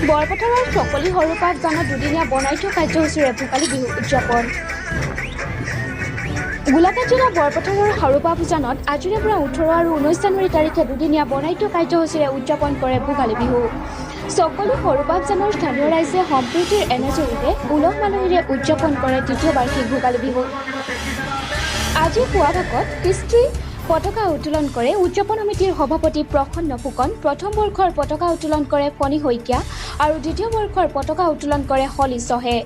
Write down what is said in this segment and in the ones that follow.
বৰপথাৰৰ চকলি সৰুপাত গানত দুদিনীয়া বনাইথোৱা কাৰ্যসূচীৰে ভোগালী বিহু উদযাপন। গোলাঘাট জিলা বৰপথাৰৰ সৰুপা উজানত আজিৰে পৰা 18 আৰু 19 জানুৱাৰী তাৰিখে দুদিনীয়া বনাইথোৱা কাৰ্যসূচীৰে উদযাপন কৰে ভোগালী বিহু। সকলো সৰুপা উজানৰ স্থানীয় ৰাইজে সম্প্ৰীতিৰ এনাজৰীৰে উলহ মালহেৰে উদযাপন কৰে দ্বিতীয় বাৰ্ষিক ভোগালী বিহু। আজি পুৱা ভাগত কৃষ্টি পতাকা উত্তোলন কৰে উদযাপন সমিতিৰ সভাপতি প্ৰসন্ন ফুকন, প্ৰথম বৰ্ষৰ পতাকা উত্তোলন কৰে ফণী শইকীয়া আৰু দ্বিতীয় বৰ্ষৰ পতাকা উত্তোলন কৰে হলি চহে।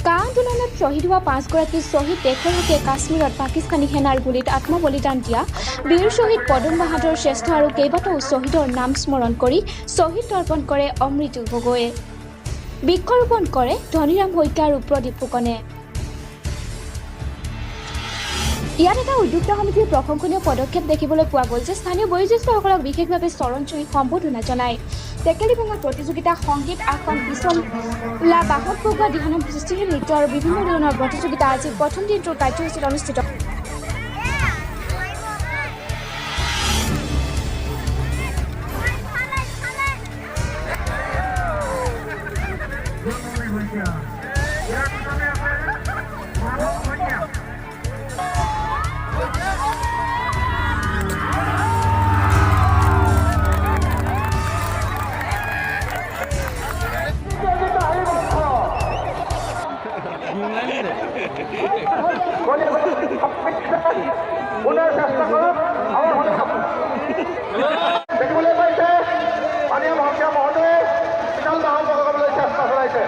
কা আন্দোলনত শ্বহীদ হোৱা 5গৰাকী শ্বহীদ দেশৰ হকে কাশ্মীৰত পাকিস্তানী সেনাৰ গুলীত আত্মবলিদান দিয়া বীৰ শ্বহীদ পদুম বাহাদুৰ শ্ৰেষ্ঠ আৰু কেইবাটাও শ্বহীদৰ নাম স্মৰণ কৰি শ্বহীদ তৰ্পণ কৰে অমৃত গগৈয়ে। বৃক্ষৰোপণ কৰে ধনীৰাম শইকীয়া আৰু প্ৰদীপ ফুকনে। ইয়াত এটা উদ্যোক্তা সমিতিৰ প্ৰশংসনীয় পদক্ষেপ দেখিবলৈ পোৱা গ'ল যে স্থানীয় বয়োজ্যেষ্ঠসকলক বিশেষভাৱে চৰণচুই সম্বোধনা জনায়। টেকেলি ভঙা প্ৰতিযোগিতা, সংগীত আসন, বিচলা বাহত বগোৱা দিহানাম, সৃষ্টিশীল নৃত্য আৰু বিভিন্ন ধৰণৰ প্ৰতিযোগিতা আজি প্ৰথম দিনটোৰ কাৰ্যসূচীত অনুষ্ঠিত। দেখিবলৈ পাইছে মাননীয় মহাশয় মহোদয়ে বিশাল বাহন বগাবলৈ চেষ্টা চলাইছে।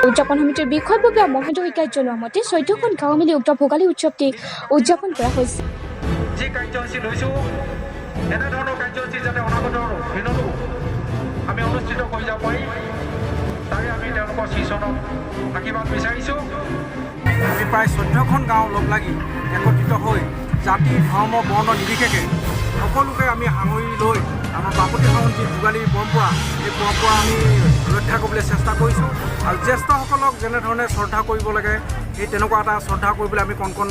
উদযাপন সমিতিৰ বিষয়ববীয়া মহেন্দ্ৰ শইকীয়াই জনোৱা মতে 14খন গাঁও মিলি উক্ত ভোগালী উৎসৱটি উদযাপন কৰা হৈছে। যি কাৰ্যসূচী লৈছোঁ এনেধৰণৰ কাৰ্যসূচী যাতে অনাগত দিনতো আমি অনুষ্ঠিত কৰি যাব পাৰি তাৰে আমি তেওঁলোকৰ শ্ৰীচৰণত আশীৰ্বাদ বিচাৰিছোঁ। আমি প্ৰায় 14খন গাঁও লগ লাগি একত্ৰিত হৈ জাতি ধৰ্ম বৰ্ণ নিৰ্বিশেষে সকলোকে আমি সাঙুৰি লৈ আমাৰ বাপতিসাহোন যি ভোগালী পৰম্পৰা, এই পৰম্পৰা আমি ৰক্ষা কৰিবলৈ চেষ্টা কৰিছোঁ আৰু জ্যেষ্ঠসকলক যেনেধৰণে শ্ৰদ্ধা কৰিব লাগে সেই তেনেকুৱা এটা শ্ৰদ্ধা কৰিবলৈ আমি কণ কণ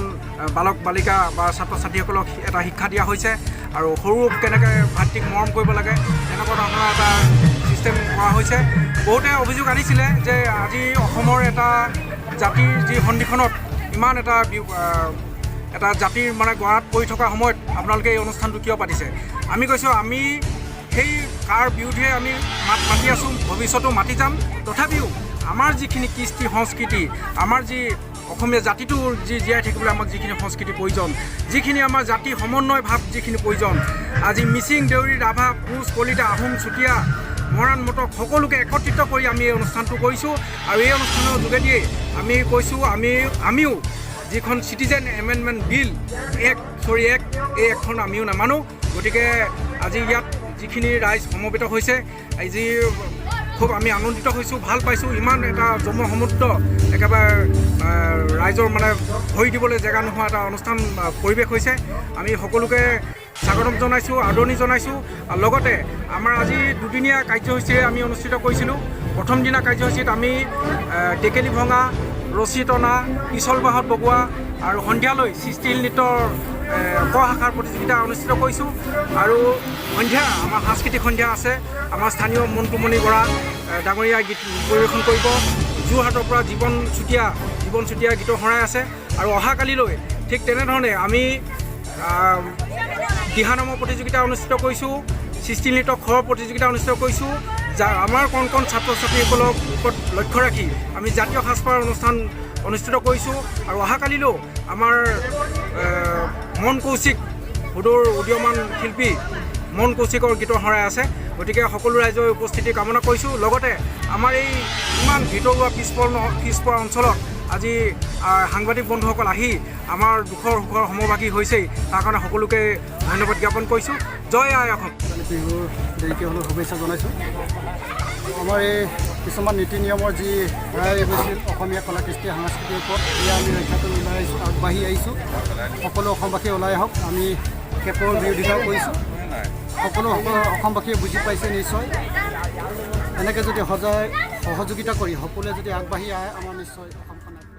বালক বালিকা বা ছাত্ৰ ছাত্ৰীসকলক এটা শিক্ষা দিয়া হৈছে আৰু সৰুক কেনেকৈ ভাতৃক মৰম কৰিব লাগে তেনেকুৱা ধৰণৰ এটা ছিষ্টেম কৰা হৈছে। বহুতে অভিযোগ আনিছিলে যে আজি অসমৰ এটা জাতিৰ যি সন্ধিখনত ইমান এটা জাতিৰ মানে গৰাত পৰি থকা সময়ত আপোনালোকে এই অনুষ্ঠানটো কিয় পাতিছে। আমি কৈছোঁ আমি সেই কাৰ বিৰুদ্ধে আমি মাতি আছোঁ, ভৱিষ্যতো মাতি যাম। তথাপিও আমাৰ যিখিনি কৃষ্টি সংস্কৃতি, আমাৰ যি অসমীয়া জাতিটোৰ যি জীয়াই থাকিবলৈ আমাক যিখিনি সংস্কৃতি প্ৰয়োজন, যিখিনি আমাৰ জাতি সমন্বয় ভাৱ যিখিনি প্ৰয়োজন, আজি মিচিং, দেউৰী, ৰাভা, কোচ, কলিতা, আহোম, চুতীয়া, মৰাণ, মটক সকলোকে একত্ৰিত কৰি আমি এই অনুষ্ঠানটো কৰিছোঁ আৰু এই অনুষ্ঠানৰ যোগেদিয়ে আমি কৈছোঁ আমিও যিখন চিটিজেন এমেণ্ডমেণ্ট বিল এই একখন আমিও নামানো। গতিকে আজি ইয়াত যিখিনি ৰাইজ সমবেত হৈছে, আজি খুব আমি আনন্দিত হৈছোঁ, ভাল পাইছোঁ। ইমান এটা জনসমুদ্ৰ একেবাৰে ৰাইজৰ মানে ভৰি দিবলৈ জেগা নোহোৱা এটা অনুষ্ঠান পৰিৱেশ হৈছে। আমি সকলোকে স্বাগতম জনাইছোঁ, আদৰণি জনাইছোঁ। আৰু লগতে আমাৰ আজি দুদিনীয়া কাৰ্যসূচীৰে আমি অনুষ্ঠিত কৰিছিলোঁ। প্ৰথম দিনা কাৰ্যসূচীত আমি টেকেলি ভঙা, ৰছী টনা, পিছল বাহত বগোৱা আৰু সন্ধিয়ালৈ সৃষ্টিশীল নৃত্যৰ ক শাখাৰ প্ৰতিযোগিতা অনুষ্ঠিত কৰিছোঁ আৰু সন্ধিয়া আমাৰ সাংস্কৃতিক সন্ধিয়া আছে। আমাৰ স্থানীয় মণ্টুমণি বৰা ডাঙৰীয়া গীত পৰিৱেশন কৰিব। যোৰহাটৰ পৰা জীৱন চুতীয়া গীতৰ শৰাই আছে আৰু অহাকালিলৈ ঠিক তেনেধৰণে আমি দিহানামৰ প্ৰতিযোগিতা অনুষ্ঠিত কৰিছোঁ, সৃষ্টি নৃত্য খৰৰ প্ৰতিযোগিতা অনুষ্ঠিত কৰিছোঁ। আমাৰ কণ কণ ছাত্ৰ ছাত্ৰীসকলক ওপৰত লক্ষ্য ৰাখি আমি জাতীয় সাজপাৰ অনুষ্ঠান অনুষ্ঠিত কৰিছোঁ আৰু অহাকালিলৈও আমাৰ মন কৌশিক সুদূৰ উদীয়মান শিল্পী মন কৌশিকৰ গীতৰ শৰাই আছে। গতিকে সকলো ৰাইজৰ উপস্থিতি কামনা কৰিছোঁ। লগতে আমাৰ এই ইমান ভিতৰুৱা পিছপৰা অঞ্চলত আজি সাংবাদিক বন্ধুসকল আহি আমাৰ দুখৰ সুখৰ সমভাগী হৈছেই, তাৰ কাৰণে সকলোকে ধন্যবাদ জ্ঞাপন কৰিছোঁ। জয় আই অসম। বিহুৰ দেৰিকৈ হ'লেও শুভেচ্ছা জনাইছোঁ। আমাৰ এই কিছুমান নীতি নিয়মৰ যি ৰায় হৈছিল অসমীয়া কলা কৃষ্টি সংস্কৃতিৰ ওপৰত, এয়া আমি ৰক্ষা কৰি আগবাঢ়ি আহিছোঁ। সকলো অসমবাসী ওলাই আহক। আমি কেপৰ বিৰোধিতাও কৰিছোঁ। সকলো অসমবাসীয়ে বুজি পাইছে নিশ্চয়। এনেকৈ যদি সজাই সহযোগিতা কৰি সকলোৱে যদি আগবাঢ়ি আহে আমাৰ নিশ্চয় অসমখন